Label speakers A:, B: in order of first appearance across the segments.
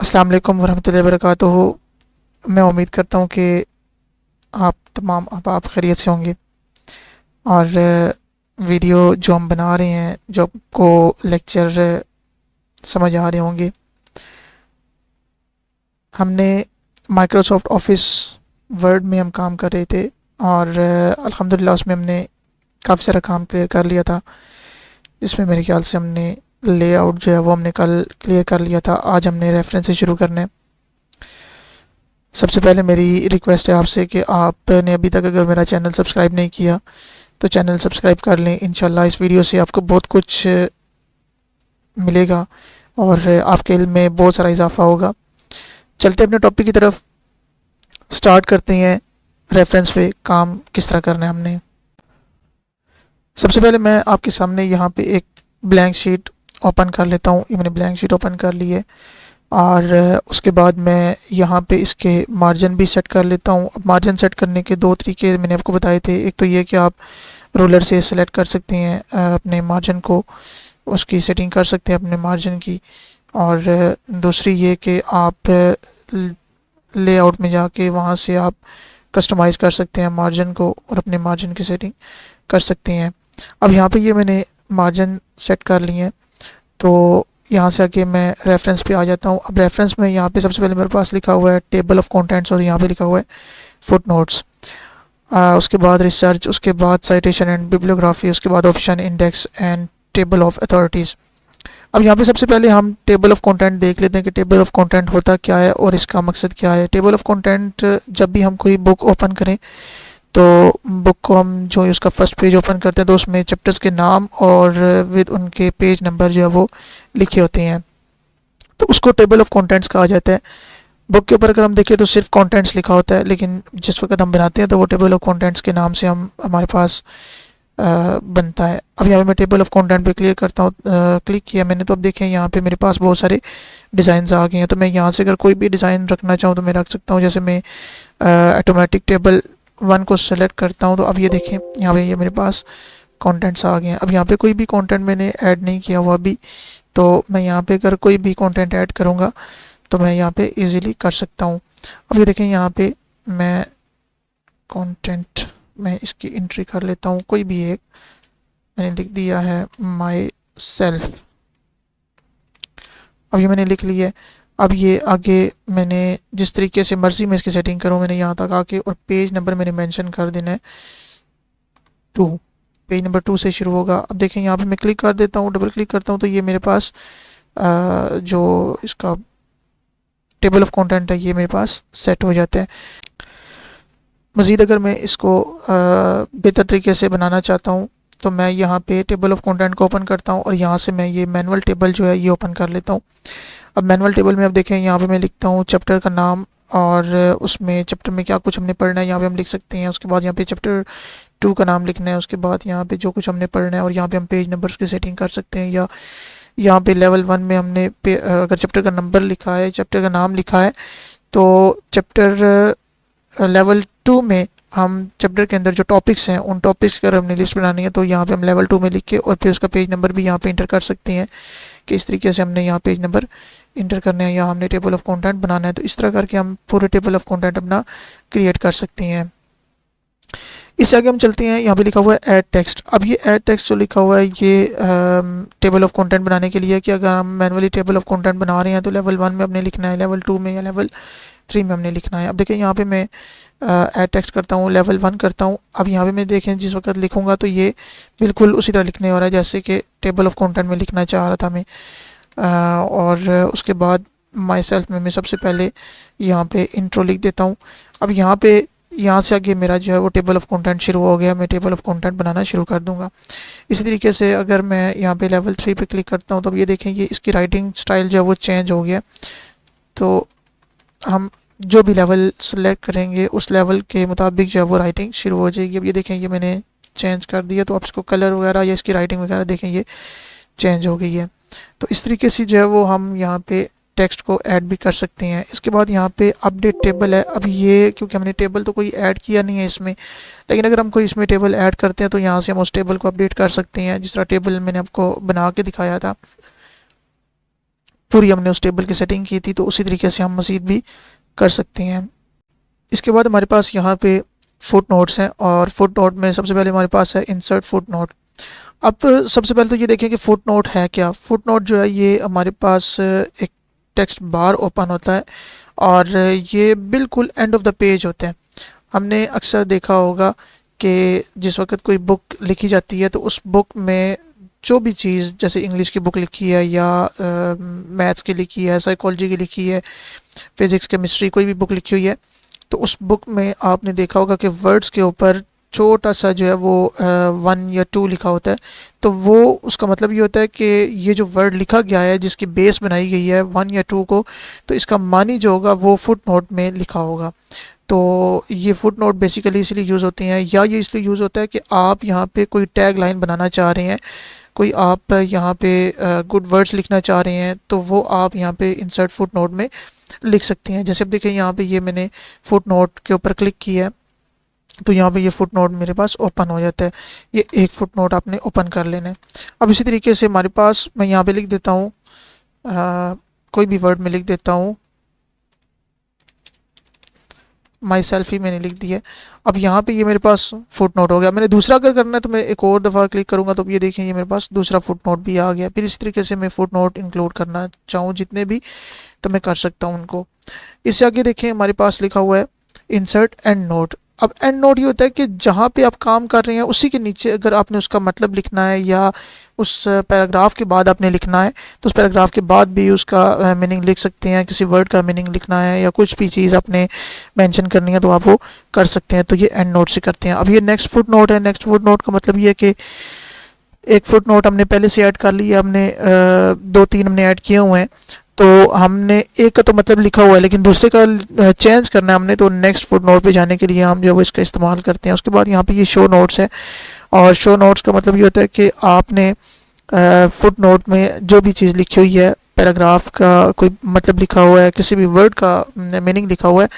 A: अस्सलाम वालेकुम वरहमतुल्लाहि वबरकातुहू। मैं उम्मीद करता हूँ कि आप तमाम अहबाब खैरियत से होंगे और वीडियो जो हम बना रहे हैं, जो आपको लेक्चर समझ आ रहे होंगे, हमने माइक्रोसॉफ्ट ऑफिस वर्ड में हम काम कर रहे थे और अल्हम्दुलिल्लाह उसमें हमने काफ़ी सारा काम क्लियर कर लिया था। इसमें मेरे ख्याल से हमने लेआउट जो है वो हमने कल क्लियर कर लिया था। आज हमने रेफरेंस से शुरू करना है। सबसे पहले मेरी रिक्वेस्ट है आपसे कि आपने अभी तक अगर मेरा चैनल सब्सक्राइब नहीं किया तो चैनल सब्सक्राइब कर लें। इंशाल्लाह इस वीडियो से आपको बहुत कुछ मिलेगा और आपके इल्म में बहुत सारा इजाफा होगा। चलते अपने टॉपिक की तरफ, स्टार्ट करते हैं रेफरेंस पे काम किस तरह करना है हमने। सबसे पहले मैं आपके सामने यहाँ पे एक ब्लैंक शीट ओपन कर लेता हूँ। ये मैंने ब्लैंक शीट ओपन कर ली है और उसके बाद मैं यहाँ पे इसके मार्जिन भी सेट कर लेता हूँ। अब मार्जिन सेट करने के दो तरीके मैंने आपको बताए थे। एक तो ये कि आप रोलर से सेलेक्ट कर सकते हैं अपने मार्जिन को, उसकी सेटिंग कर सकते हैं अपने मार्जिन की, और दूसरी ये कि आप लेआउट में जाके वहाँ से आप कस्टमाइज़ कर सकते हैं मार्जिन को और अपने मार्जिन की सेटिंग कर सकते हैं। अब यहाँ पे ये मैंने मार्जिन सेट कर लिए हैं, तो यहाँ से आके मैं रेफरेंस पे आ जाता हूँ। अब रेफरेंस में यहाँ पे सबसे पहले मेरे पास लिखा हुआ है टेबल ऑफ कंटेंट्स और यहाँ पे लिखा हुआ है फुट नोट्स। उसके बाद रिसर्च, उसके बाद साइटेशन एंड बिब्लियोग्राफी, उसके बाद option, index and table of authorities. अब यहाँ पे सबसे पहले हम टेबल ऑफ कंटेंट देख लेते हैं कि टेबल ऑफ कंटेंट होता क्या है और इसका मकसद क्या है। टेबल ऑफ कंटेंट, जब भी हम कोई बुक ओपन करें तो बुक को हम जो उसका फर्स्ट पेज ओपन करते हैं तो उसमें चैप्टर्स के नाम और विद उनके पेज नंबर जो है वो लिखे होते हैं, तो उसको टेबल ऑफ कंटेंट्स कहा जाता है। बुक के ऊपर अगर हम देखें तो सिर्फ कंटेंट्स लिखा होता है, लेकिन जिस वक्त हम बनाते हैं तो वो टेबल ऑफ कंटेंट्स के नाम से हमारे पास बनता है। अब यहाँ पे मैं टेबल ऑफ कंटेंट पे क्लियर करता हूँ, क्लिक किया मैंने, तो अब देखें यहाँ पे मेरे पास बहुत सारे डिज़ाइन आ गए हैं। तो मैं यहाँ से अगर कोई भी डिज़ाइन रखना चाहूँ तो मैं रख सकता हूँ। जैसे मैं ऑटोमेटिक टेबल 1 को सेलेक्ट करता हूँ तो अब ये देखें यहाँ पे ये मेरे पास कंटेंट्स आ गए हैं। अब यहाँ पे कोई भी कंटेंट मैंने ऐड नहीं किया हुआ अभी, तो मैं यहाँ पे अगर कोई भी कंटेंट ऐड करूँगा तो मैं यहाँ पे इजीली कर सकता हूँ। अब ये देखें यहाँ पे मैं कंटेंट में इसकी एंट्री कर लेता हूँ, कोई भी एक मैंने लिख दिया है माई सेल्फ। अब ये मैंने लिख लिया है। अब ये आगे मैंने जिस तरीके से मर्जी में इसकी सेटिंग करूँ, मैंने यहाँ तक आके और पेज नंबर मैंने मेंशन कर देना है 2, पेज नंबर 2 से शुरू होगा। अब देखें यहाँ पे मैं क्लिक कर देता हूँ, डबल क्लिक करता हूँ तो ये मेरे पास जो इसका टेबल ऑफ कंटेंट है ये मेरे पास सेट हो जाता है। मज़ीद अगर मैं इसको बेहतर तरीके से बनाना चाहता हूँ तो मैं यहाँ पे टेबल ऑफ कंटेंट को ओपन करता हूँ और यहाँ से मैं ये मैनुअल टेबल जो है ये ओपन कर लेता हूँ। अब मैनुअल टेबल में अब देखें यहाँ पे मैं लिखता हूँ चैप्टर का नाम और उसमें चैप्टर में क्या कुछ हमने पढ़ना है यहाँ पे हम लिख सकते हैं। उसके बाद यहाँ पे चैप्टर 2 का नाम लिखना है, उसके बाद यहाँ पे जो कुछ हमने पढ़ना है और यहाँ पे हम पेज नंबर्स की सेटिंग कर सकते हैं। या यहाँ पे लेवल 1 में हमने अगर चैप्टर का नंबर लिखा है, चैप्टर का नाम लिखा है, तो चैप्टर लेवल 2 में हम चैप्टर के अंदर जो टॉपिक्स हैं उन टॉपिक्स की अगर हमने लिस्ट बनानी है तो यहाँ पे हम लेवल 2 में लिख के और फिर उसका पेज नंबर भी यहाँ पे इंटर कर सकते हैं कि इस तरीके से हमने यहाँ पेज नंबर इंटर करने हैं या हमने टेबल ऑफ कंटेंट बनाना है। तो इस तरह करके हम पूरे टेबल ऑफ कंटेंट अपना क्रिएट कर सकते हैं। इससे आगे हम चलते हैं, यहाँ पे लिखा हुआ है ऐड टेक्स्ट। अब ये ऐड टेक्स्ट जो लिखा हुआ है ये टेबल ऑफ कंटेंट बनाने के लिए कि अगर हम मैनुअली टेबल ऑफ कंटेंट बना रहे हैं तो लेवल 1 में हमने लिखना है, लेवल 2 में या लेवल 3 में हमने लिखना है। अब देखिए यहाँ पे मैं ऐड टेक्स्ट करता हूँ, लेवल 1 करता हूँ। अब यहाँ पे मैं देखें जिस वक्त लिखूँगा तो ये बिल्कुल उसी तरह लिखने वाला है जैसे कि टेबल ऑफ कंटेंट में लिखना चाह रहा था मैं। और उसके बाद माई सेल्फ में मैं सबसे पहले यहाँ पे इंट्रो लिख देता हूँ। अब यहाँ से आगे मेरा जो है वो टेबल ऑफ कंटेंट शुरू हो गया, मैं टेबल ऑफ कंटेंट बनाना शुरू कर दूँगा। इसी तरीके से अगर मैं यहाँ पे लेवल 3 पे क्लिक करता हूँ तो अब ये देखें ये इसकी राइटिंग स्टाइल जो है वो चेंज हो गया। तो हम जो भी लेवल सेलेक्ट करेंगे उस लेवल के मुताबिक जो है वो राइटिंग शुरू हो जाएगी। अब ये देखें ये मैंने चेंज कर दिया, तो आप इसको कलर वगैरह या इसकी राइटिंग वगैरह देखें ये चेंज हो गई है। तो इस तरीके से जो है वो हम यहाँ पे टेक्स्ट को ऐड भी कर सकते हैं। इसके बाद यहाँ पे अपडेट टेबल है। अब ये क्योंकि हमने टेबल तो कोई ऐड किया नहीं है इसमें, लेकिन अगर हम कोई इसमें टेबल ऐड करते हैं तो यहाँ से हम उस टेबल को अपडेट कर सकते हैं जिस तरह टेबल मैंने आपको बना के दिखाया था। पूरी हमने उस टेबल की सेटिंग की थी, तो उसी तरीके से हम मज़ीद भी कर सकते हैं। इसके बाद हमारे पास यहाँ पे फुट नोट्स हैं, और फुट नोट में सबसे पहले हमारे पास है इंसर्ट फुट नोट। अब सबसे पहले तो ये देखें कि फुट नोट है क्या। फुट नोट जो है ये हमारे पास एक टेक्स्ट बार ओपन होता है, और ये बिल्कुल एंड ऑफ द पेज होते हैं। हमने अक्सर देखा होगा कि जिस वक्त कोई बुक लिखी जाती है तो उस बुक में जो भी चीज़, जैसे इंग्लिश की बुक लिखी है या मैथ्स की लिखी है, साइकोलॉजी की लिखी है, फिज़िक्स केमिस्ट्री कोई भी बुक लिखी हुई है, तो उस बुक में आपने देखा होगा कि वर्ड्स के ऊपर छोटा सा जो है वो 1 या 2 लिखा होता है। तो वो उसका मतलब ये होता है कि ये जो वर्ड लिखा गया है, जिसकी बेस बनाई गई है 1 या 2 को, तो इसका मानी जो होगा वो फुट नोट में लिखा होगा। तो ये फुट नोट बेसिकली इसलिए यूज़ होते हैं, या ये इसलिए यूज़ होता है कि आप यहाँ पे कोई टैग लाइन बनाना चाह रहे हैं, कोई आप यहाँ पे गुड वर्ड्स लिखना चाह रहे हैं, तो वो आप यहाँ पे इंसर्ट फुट नोट में लिख सकते हैं। जैसे अब देखें यहाँ पे ये मैंने फुट नोट के ऊपर क्लिक किया है, तो यहाँ पे ये फुट नोट मेरे पास ओपन हो जाता है। ये एक फुट नोट आपने ओपन कर लेना है। अब इसी तरीके से हमारे पास, मैं यहाँ पे लिख देता हूँ कोई भी वर्ड में लिख देता हूँ माई सेल्फ ही मैंने लिख दिया है। अब यहाँ पे ये मेरे पास फुट नोट हो गया। मैंने दूसरा अगर करना है तो मैं एक और दफ़ा क्लिक करूँगा, तो ये देखें ये मेरे पास दूसरा फुट नोट भी आ गया। फिर इसी तरीके से मैं फुट नोट इंक्लूड करना चाहूँ जितने भी, तो मैं कर सकता हूँ उनको। इससे आगे देखें हमारे पास लिखा हुआ है इंसर्ट एंड नोट। अब एंड नोट ये होता है कि जहाँ पे आप काम कर रहे हैं उसी के नीचे अगर आपने उसका मतलब लिखना है, या उस पैराग्राफ के बाद आपने लिखना है, तो उस पैराग्राफ के बाद भी उसका मीनिंग लिख सकते हैं। किसी वर्ड का मीनिंग लिखना है या कुछ भी चीज़ आपने मेंशन करनी है तो आप वो कर सकते हैं। तो ये एंड नोट से करते हैं। अब ये नेक्स्ट फुट नोट है। नेक्स्ट फुट नोट का मतलब ये है कि एक फुट नोट हमने पहले से ऐड कर लिया, हमने 2-3 हमने ऐड किए हुए हैं, तो हमने एक का तो मतलब लिखा हुआ है लेकिन दूसरे का चेंज करना है हमने, तो नेक्स्ट फुट नोट पे जाने के लिए हम जो है इसका इस्तेमाल करते हैं। उसके बाद यहाँ पे ये शो नोट्स है, और शो नोट्स का मतलब ये होता है कि आपने फुट नोट में जो भी चीज़ लिखी हुई है, पैराग्राफ का कोई मतलब लिखा हुआ है, किसी भी वर्ड का मीनिंग लिखा हुआ है,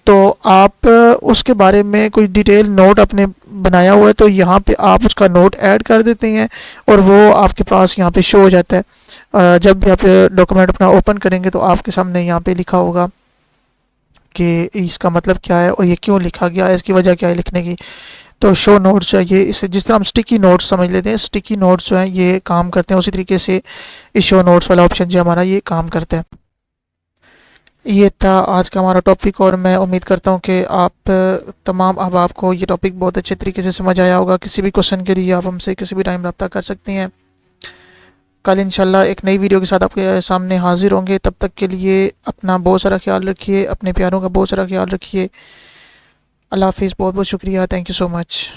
A: तो आप उसके बारे में कोई डिटेल नोट आपने बनाया हुआ है, तो यहाँ पे आप उसका नोट ऐड कर देते हैं और वो आपके पास यहाँ पे शो हो जाता है। जब भी आप डॉक्यूमेंट अपना ओपन करेंगे तो आपके सामने यहाँ पे लिखा होगा कि इसका मतलब क्या है और ये क्यों लिखा गया है, इसकी वजह क्या है लिखने की। तो शो नोट्स जो है ये, इसे जिस तरह हम स्टिकी नोट्स समझ लेते हैं, स्टिकी नोट्स जो हैं ये काम करते हैं, उसी तरीके से इस शो नोट्स वाला ऑप्शन जो हमारा ये काम करता है। ये था आज का हमारा टॉपिक, और मैं उम्मीद करता हूँ कि आप तमाम अहबाब को ये टॉपिक बहुत अच्छे तरीके से समझ आया होगा। किसी भी क्वेश्चन के लिए आप हमसे किसी भी टाइम रब्ता कर सकते हैं। कल इंशाल्लाह एक नई वीडियो के साथ आपके सामने हाजिर होंगे। तब तक के लिए अपना बहुत सारा ख्याल रखिए, अपने प्यारों का बहुत सारा ख्याल रखिए। अल्लाह हाफिज़। बहुत बहुत शुक्रिया। Thank you so much.